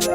Yo,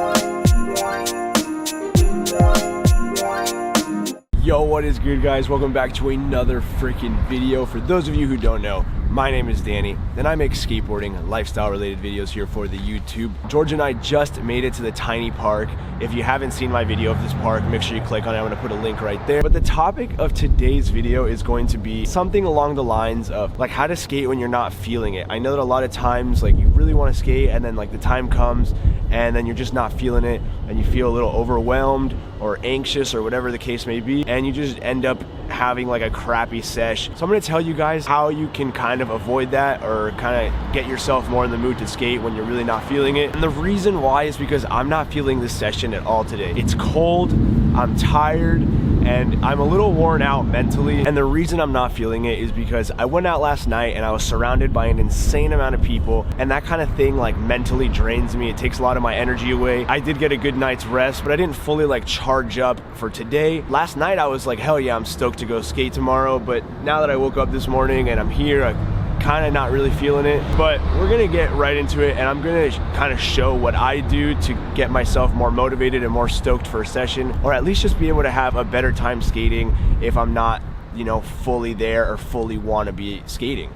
what is good, guys? Welcome back to another freaking video. For those of you who don't know, my name is Danny, and I make skateboarding, lifestyle-related videos here for the YouTube. George and I just made it to the tiny park. If you haven't seen my video of this park, make sure you click on it. I'm gonna put a link right there. But the topic of today's video is going to be something along the lines of like how to skate when you're not feeling it. I know that a lot of times like you really want to skate and then like the time comes and then you're just not feeling it and you feel a little overwhelmed or anxious or whatever the case may be, and you just end up having like a crappy sesh. So I'm going to tell you guys how you can kind of avoid that or kind of get yourself more in the mood to skate when you're really not feeling it. And the reason why is because I'm not feeling this session at all today. It's cold, I'm tired, and I'm a little worn out mentally. And the reason I'm not feeling it is because I went out last night and I was surrounded by an insane amount of people, and that kind of thing like mentally drains me. It takes a lot of my energy away. I did get a good night's rest, but I didn't fully like charge up for today. Last night I was like, hell yeah, I'm stoked to go skate tomorrow. But now that I woke up this morning and I'm here, I'm kind of not really feeling it. But we're gonna get right into it, and I'm gonna kind of show what I do to get myself more motivated and more stoked for a session, or at least just be able to have a better time skating if I'm not, you know, fully there or fully want to be skating.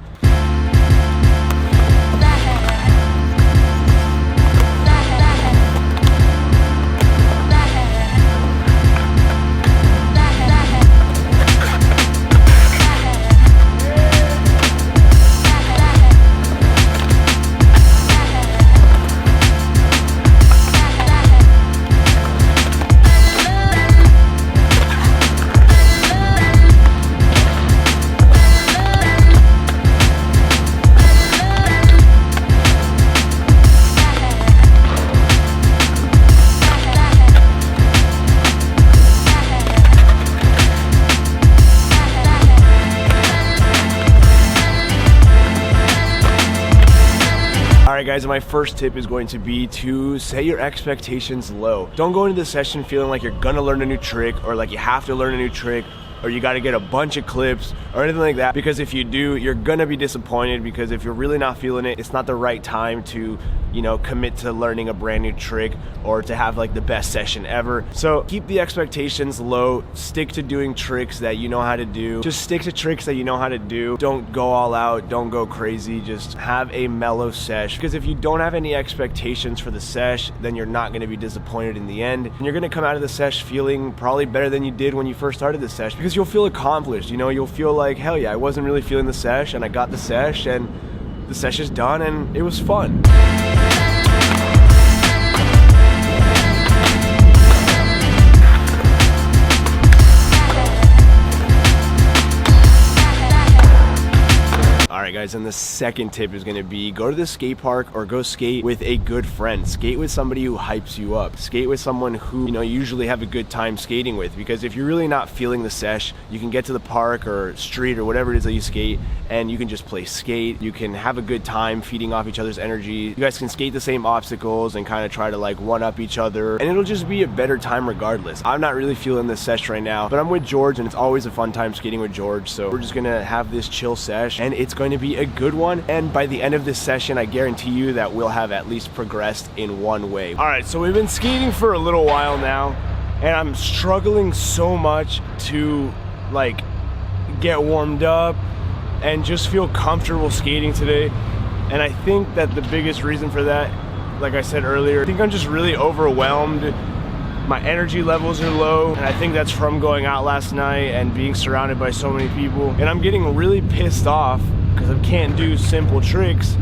Alright guys, my first tip is going to be to set your expectations low. Don't go into the session feeling like you're gonna learn a new trick or like you have to learn a new trick or you got to get a bunch of clips or anything like that, because if you do, you're gonna be disappointed, because if you're really not feeling it, it's not the right time to, you know, commit to learning a brand new trick or to have like the best session ever. So keep the expectations low, stick to doing tricks that you know how to do. Just stick to tricks that you know how to do. Don't go all out, don't go crazy, just have a mellow sesh, because if you don't have any expectations for the sesh, then you're not gonna be disappointed in the end. And you're gonna come out of the sesh feeling probably better than you did when you first started the sesh, because you'll feel accomplished. You know, you'll feel like, hell yeah, I wasn't really feeling the sesh and I got the sesh and the sesh is done and it was fun. Alright guys, and the second tip is going to be go to the skate park or go skate with a good friend. Skate with somebody who hypes you up. Skate with someone who, you know, you usually have a good time skating with, because if you're really not feeling the sesh, you can get to the park or street or whatever it is that you skate and you can just play skate. You can have a good time feeding off each other's energy. You guys can skate the same obstacles and kind of try to like one up each other, and it'll just be a better time regardless. I'm not really feeling this sesh right now, but I'm with George and it's always a fun time skating with George, so we're just gonna have this chill sesh and it's going to be a good one. And by the end of this session, I guarantee you that we'll have at least progressed in one way. All right, so we've been skating for a little while now and I'm struggling so much to like get warmed up and just feel comfortable skating today. And I think that the biggest reason for that, like I said earlier, I think I'm just really overwhelmed. My energy levels are low, and I think that's from going out last night and being surrounded by so many people. And I'm getting really pissed off because I can't do simple tricks.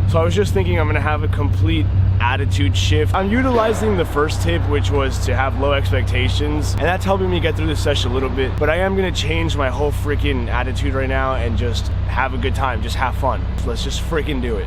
So I was just thinking I'm gonna have a complete attitude shift. I'm utilizing the first tip, which was to have low expectations, and that's helping me get through this session a little bit. But I am gonna change my whole freaking attitude right now and just have a good time, just have fun. So let's just freaking do it.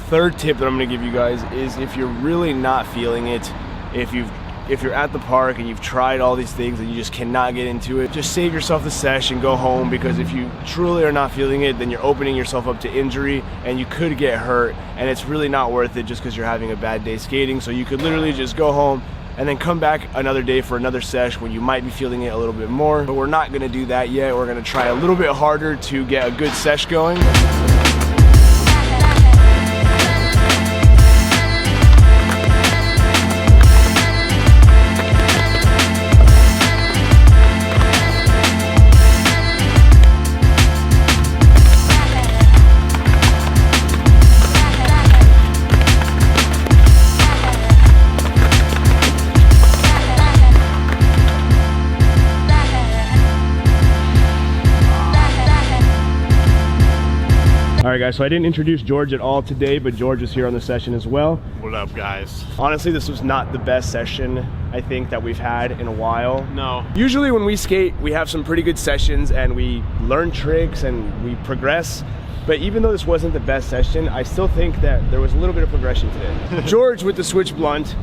third tip that I'm gonna give you guys is if you're really not feeling it, if you're at the park and you've tried all these things and you just cannot get into it, just save yourself the sesh and go home, because if you truly are not feeling it, then you're opening yourself up to injury and you could get hurt, and it's really not worth it just because you're having a bad day skating. So you could literally just go home and then come back another day for another sesh when you might be feeling it a little bit more. But we're not gonna do that yet. We're gonna try a little bit harder to get a good sesh going. All right, guys, so I didn't introduce George at all today, but George is here on the session as well. What up, guys? Honestly, this was not the best session, I think, that we've had in a while. No. Usually when we skate, we have some pretty good sessions and we learn tricks and we progress. But even though this wasn't the best session, I still think that there was a little bit of progression today. George with the switch blunt,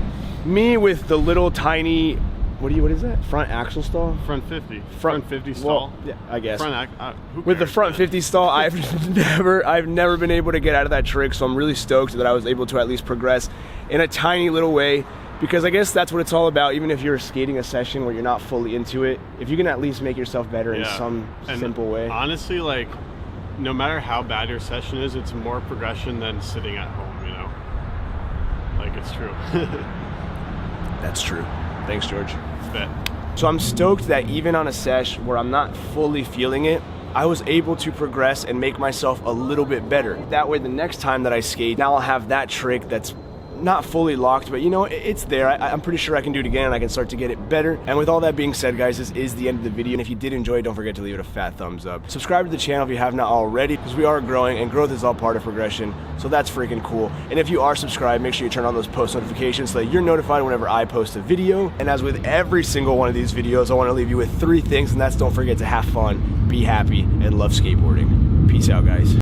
me with the little tiny, what is that? Front axle stall? Front 50. Front 50 stall. Well, yeah, I guess. With the front 50 stall, I've never been able to get out of that trick, so I'm really stoked that I was able to at least progress in a tiny little way, because I guess that's what it's all about. Even if you're skating a session where you're not fully into it, if you can at least make yourself better in some simple way. Honestly, like, no matter how bad your session is, it's more progression than sitting at home, you know? Like, it's true. That's true. Thanks, George. Bet. So I'm stoked that even on a sesh where I'm not fully feeling it, I was able to progress and make myself a little bit better. That way, the next time that I skate, now I'll have that trick that's not fully locked, but you know, it's there. I'm pretty sure I can do it again and I can start to get it better. And with all that being said, guys, this is the end of the video. And if you did enjoy it, don't forget to leave it a fat thumbs up. Subscribe to the channel if you have not already, because we are growing and growth is all part of progression. So that's freaking cool. And if you are subscribed, make sure you turn on those post notifications so that you're notified whenever I post a video. And as with every single one of these videos, I want to leave you with 3 things, and that's don't forget to have fun, be happy, and love skateboarding. Peace out, guys.